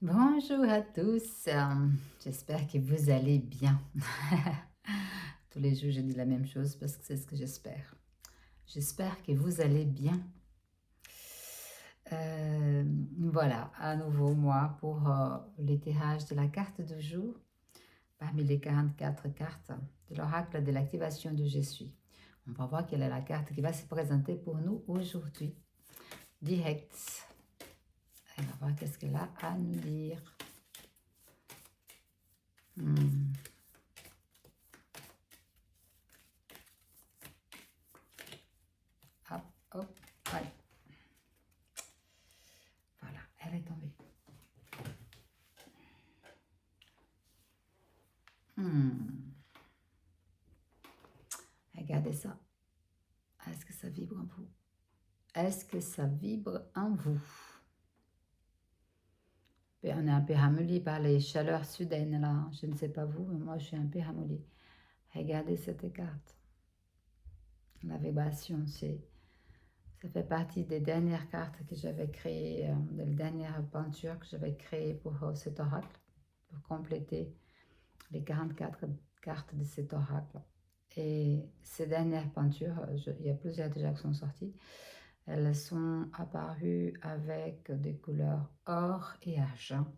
Bonjour à tous, j'espère que vous allez bien. Tous les jours, je dis la même chose parce que c'est ce que j'espère. J'espère que vous allez bien. Voilà, à nouveau moi pour le tirage de la carte du jour parmi les 44 cartes de l'oracle de l'activation de Je suis. On va voir quelle est la carte qui va se présenter pour nous aujourd'hui. Direct. On va voir qu'est-ce qu'elle a à nous dire. Hop, hop, ouais. Voilà, elle est tombée. Regardez ça. Est-ce que ça vibre en vous? Est-ce que ça vibre en vous? On est un peu ramolli par les chaleurs soudaines là. Je ne sais pas vous, mais moi je suis un peu ramolli. Regardez cette carte. La vibration, ça fait partie des dernières cartes que j'avais créées, de la dernière peinture que j'avais créée pour cet oracle, pour compléter les 44 cartes de cet oracle. Et ces dernières peintures, il y a plusieurs déjà qui sont sorties, elles sont apparues avec des couleurs or et argent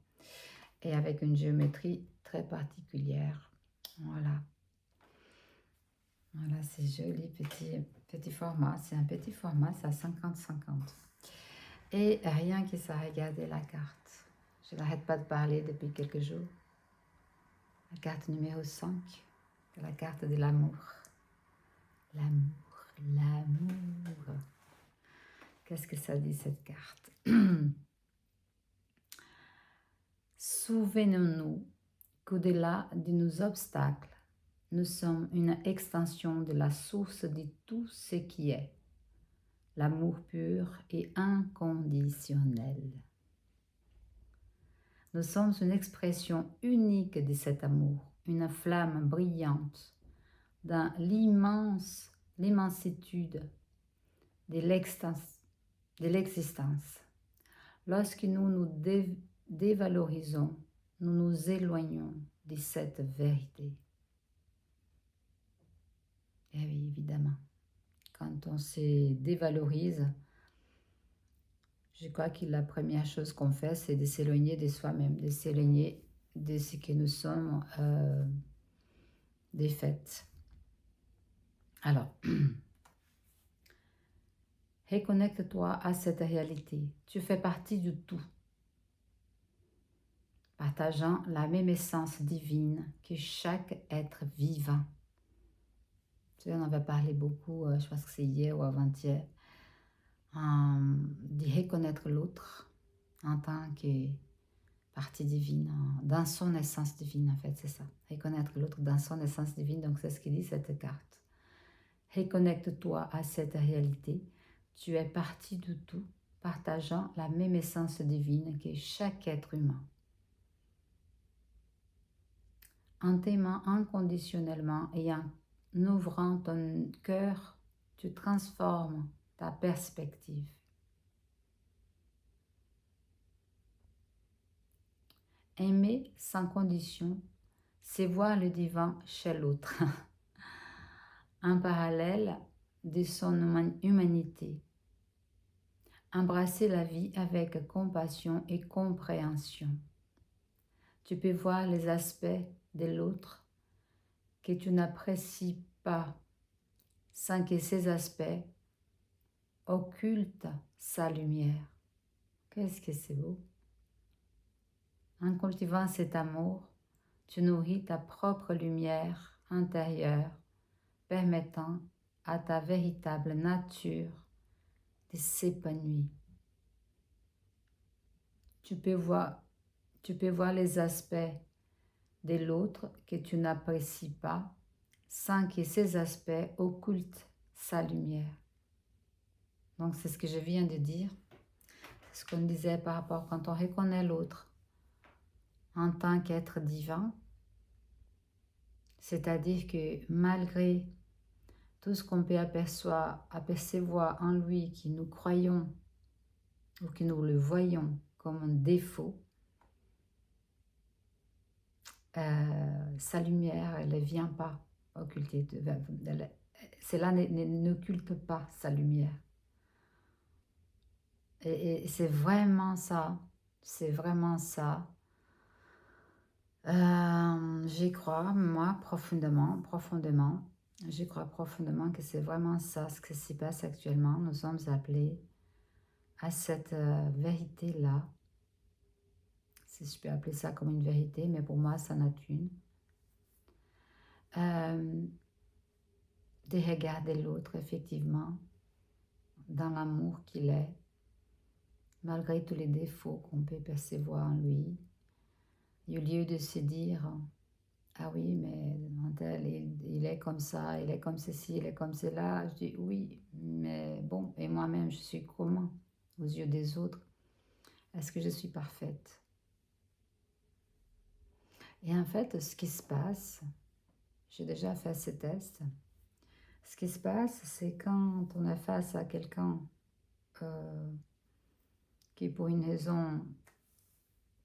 et avec une géométrie très particulière. Voilà. Voilà, c'est joli petit format. C'est un petit format, c'est à 50-50. Et rien que ça, regardez la carte. Je n'arrête pas de parler depuis quelques jours. La carte numéro 5, la carte de l'amour. L'amour, l'amour. Qu'est-ce que ça dit cette carte? Souvenons-nous qu'au-delà de nos obstacles, nous sommes une extension de la source de tout ce qui est, l'amour pur et inconditionnel. Nous sommes une expression unique de cet amour, une flamme brillante dans l'immensitude de l'existence. Lorsque nous nous dévalorisons, nous nous éloignons de cette vérité. Et oui, évidemment, quand on se dévalorise, je crois que la première chose qu'on fait, c'est de s'éloigner de soi-même, de s'éloigner de ce que nous sommes des faits. Alors, reconnecte-toi à cette réalité. Tu fais partie du tout, partageant la même essence divine que chaque être vivant. Tu sais, on en avait parlé beaucoup, je pense que c'est hier ou avant-hier, de reconnaître l'autre en tant que partie divine, dans son essence divine en fait, c'est ça. Reconnaître l'autre dans son essence divine, donc c'est ce qui dit cette carte. Reconnecte-toi à cette réalité. Tu es partie du tout, partageant la même essence divine que chaque être humain. En t'aimant inconditionnellement et en ouvrant ton cœur, tu transformes ta perspective. Aimer sans condition, c'est voir le divin chez l'autre, un parallèle de son humanité. Embrasser la vie avec compassion et compréhension. Tu peux voir les aspects de l'autre que tu n'apprécies pas sans que ces aspects occultent sa lumière. Qu'est-ce que c'est beau! En cultivant cet amour, tu nourris ta propre lumière intérieure, permettant à ta véritable nature de s'épanouir. Tu peux voir les aspects de l'autre que tu n'apprécies pas sans que ces aspects occultent sa lumière. Donc c'est ce que je viens de dire, c'est ce qu'on disait par rapport quand on reconnaît l'autre en tant qu'être divin, c'est-à-dire que malgré tout ce qu'on peut apercevoir en lui, que nous croyons ou que nous le voyons comme un défaut, sa lumière, elle ne vient pas occulter. Cela n'occulte pas sa lumière. Et c'est vraiment ça. C'est vraiment ça. J'y crois, moi, profondément, profondément. J'y crois profondément que c'est vraiment ça ce qui se passe actuellement. Nous sommes appelés à cette vérité-là. Si je peux appeler ça comme une vérité, mais pour moi, ça n'a qu'une. De regarder l'autre, effectivement, dans l'amour qu'il est, malgré tous les défauts qu'on peut percevoir en lui. Et au lieu de se dire, ah oui, mais Nantel, il est comme ça, il est comme ceci, il est comme cela. Je dis oui, mais bon, et moi-même, je suis comment aux yeux des autres? Est-ce que je suis parfaite? Et en fait, ce qui se passe, j'ai déjà fait ce test, ce qui se passe, c'est quand on est face à quelqu'un qui, pour une raison,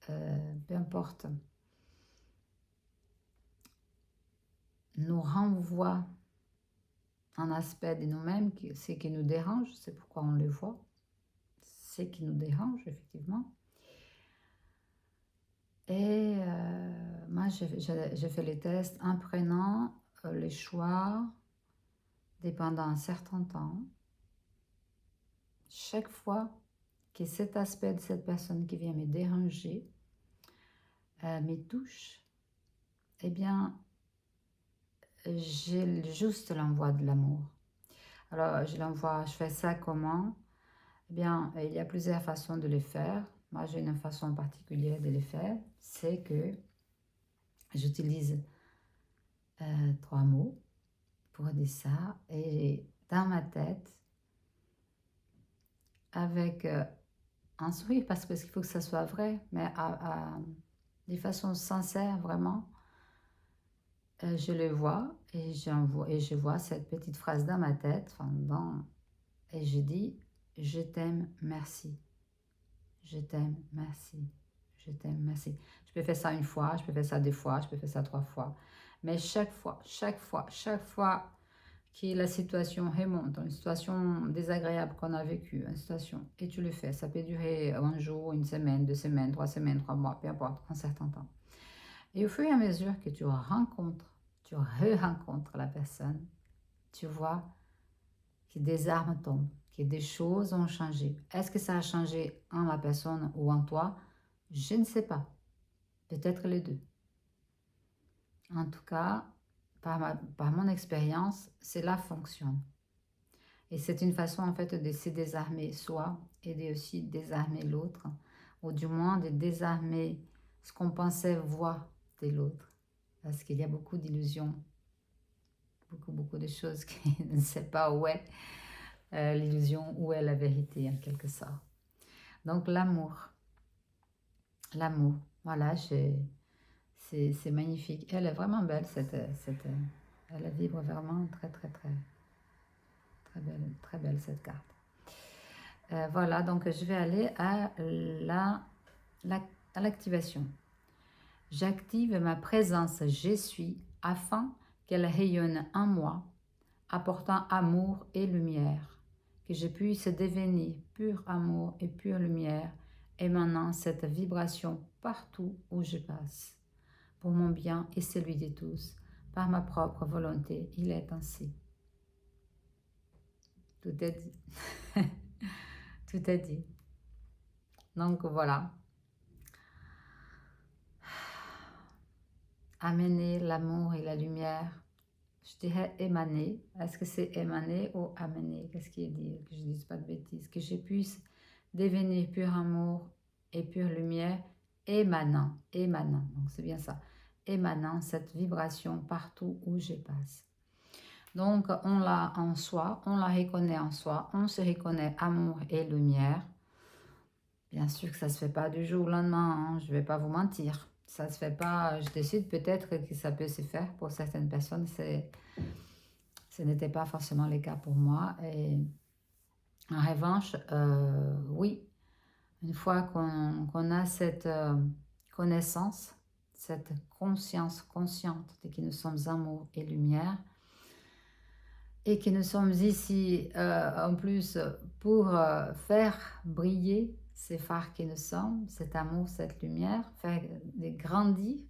peu importe, nous renvoie un aspect de nous-mêmes, ce qui nous dérange, c'est pourquoi on le voit, ce qui nous dérange, effectivement. Et moi, j'ai fait les tests en prenant les choix pendant un certain temps. Chaque fois que cet aspect de cette personne qui vient me déranger me touche, eh bien, j'ai juste l'envoi de l'amour. Alors, je fais ça comment? Eh bien, il y a plusieurs façons de le faire. Moi, j'ai une façon particulière de le faire. C'est que j'utilise 3 mots pour dire ça. Et dans ma tête, avec un sourire, parce qu'il faut que ça soit vrai, mais de façon sincère, vraiment, je le vois et je vois cette petite phrase dans ma tête, et je dis, je t'aime, merci. Je t'aime, merci. Je t'aime, merci. Je peux faire ça une fois, je peux faire ça 2 fois, je peux faire ça 3 fois. Mais chaque fois que la situation remonte, une situation désagréable qu'on a vécue, une situation, et tu le fais, ça peut durer un jour, une semaine, 2 semaines, 3 semaines, 3 mois, peu importe, un certain temps. Et au fur et à mesure que tu re-rencontres la personne, tu vois que des armes tombent, que des choses ont changé. Est-ce que ça a changé en la personne ou en toi? Je ne sais pas. Peut-être les deux. En tout cas, par mon expérience, cela fonctionne. Et c'est une façon en fait de se désarmer soi et de aussi désarmer l'autre, ou du moins de désarmer ce qu'on pensait voir de l'autre. Parce qu'il y a beaucoup d'illusions, beaucoup de choses qui ne savent pas où est l'illusion, où est la vérité en quelque sorte. Donc l'amour, voilà, c'est magnifique. Elle est vraiment belle, elle vibre vraiment très belle cette carte. Voilà, donc je vais aller à l'activation. J'active ma présence je suis afin qu'elle rayonne en moi, apportant amour et lumière, que je puisse devenir pur amour et pure lumière, émanant cette vibration partout où je passe. Pour mon bien et celui de tous, par ma propre volonté, il est ainsi. Tout est dit. Tout est dit. Donc voilà. Amener l'amour et la lumière. Je dirais émaner. Est-ce que c'est émaner ou amener? Qu'est-ce qui est dit? Que je ne dise pas de bêtises. Que je puisse devenir pur amour et pure lumière, émanant. Donc c'est bien ça. Émanant cette vibration partout où je passe. Donc on l'a en soi, on la reconnaît en soi, on se reconnaît amour et lumière. Bien sûr que ça ne se fait pas du jour au lendemain, hein, je ne vais pas vous mentir. Ça se fait pas, je décide peut-être que ça peut se faire pour certaines personnes, ce n'était pas forcément le cas pour moi. Et en revanche, oui, une fois qu'on a cette connaissance, cette conscience consciente de que nous sommes amour et lumière et que nous sommes ici en plus pour faire briller ces phares que nous sommes, cet amour, cette lumière, faire grandir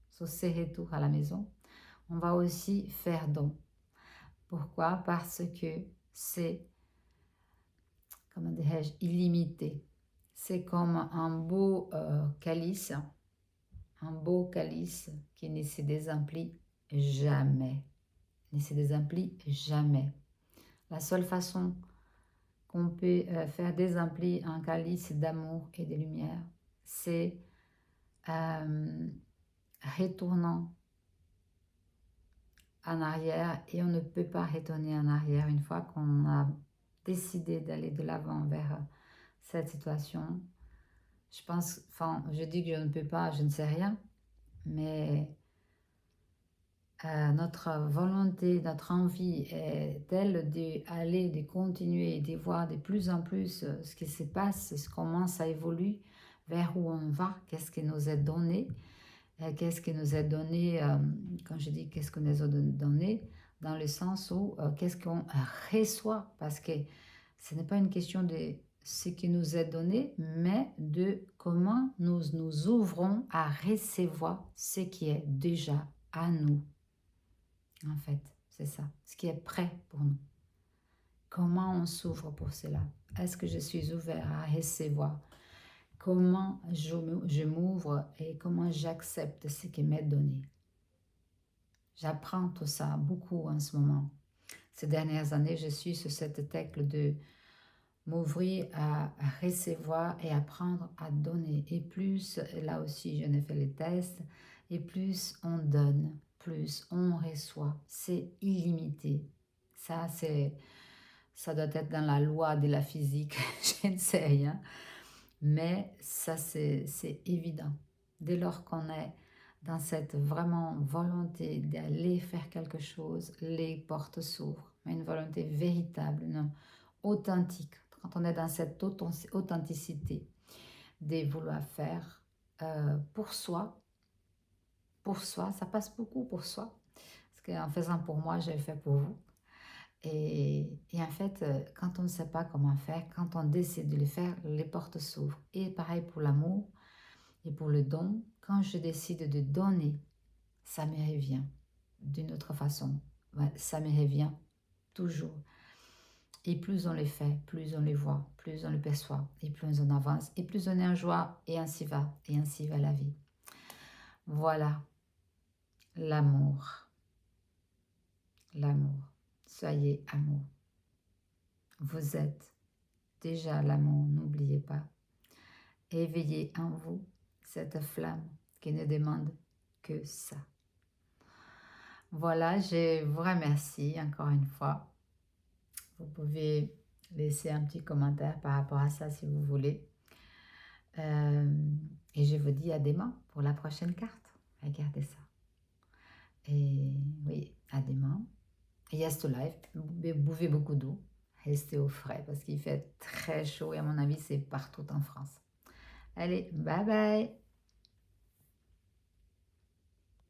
ce retour à la maison. On va aussi faire don. Pourquoi? Parce que c'est, comment dirais-je, illimité. C'est comme un beau calice qui ne se désemplit jamais. Ne se désemplit jamais. La seule façon qu'on peut faire désemplir un calice d'amour et de lumière, c'est retournant en arrière, et on ne peut pas retourner en arrière une fois qu'on a décidé d'aller de l'avant vers cette situation. Je pense, enfin, je dis que je ne peux pas, je ne sais rien, mais notre volonté, notre envie est telle d'aller, de continuer, de voir de plus en plus ce qui se passe, comment ça évolue, vers où on va, qu'est-ce qui nous est donné, qu'est-ce qui nous est donné, quand je dis qu'est-ce qui nous est donné, dans le sens où qu'est-ce qu'on reçoit, parce que ce n'est pas une question de ce qui nous est donné, mais de comment nous nous ouvrons à recevoir ce qui est déjà à nous. En fait, c'est ça, ce qui est prêt pour nous. Comment on s'ouvre pour cela? Est-ce que je suis ouvert à recevoir? Comment je m'ouvre et comment j'accepte ce qui m'est donné? J'apprends tout ça beaucoup en ce moment. Ces dernières années, je suis sur cette tecle de m'ouvrir à recevoir et apprendre à donner. Et plus, là aussi, je n'ai fait les tests, et plus on donne, plus on reçoit. C'est illimité. Ça doit être dans la loi de la physique, je ne sais rien. Mais ça, c'est évident. Dès lors qu'on est dans cette vraiment volonté d'aller faire quelque chose, les portes s'ouvrent. Mais une volonté véritable, non, authentique. Quand on est dans cette authenticité de vouloir faire pour soi, ça passe beaucoup pour soi. Parce qu'en faisant pour moi, j'ai fait pour vous. Et en fait, quand on ne sait pas comment faire, quand on décide de le faire, les portes s'ouvrent. Et pareil pour l'amour et pour le don. Quand je décide de donner, ça me revient d'une autre façon. Ça me revient toujours. Et plus on le fait, plus on le voit, plus on le perçoit, et plus on avance, et plus on est en joie, et ainsi va la vie. Voilà, l'amour. L'amour. Soyez amour. Vous êtes déjà l'amour, n'oubliez pas. Éveillez en vous cette flamme qui ne demande que ça. Voilà, je vous remercie encore une fois. Vous pouvez laisser un petit commentaire par rapport à ça si vous voulez. Et je vous dis à demain pour la prochaine carte. Regardez ça. Et oui, à demain. Et yes to life. Buvez beaucoup d'eau. Restez au frais parce qu'il fait très chaud et à mon avis c'est partout en France. Allez, bye bye.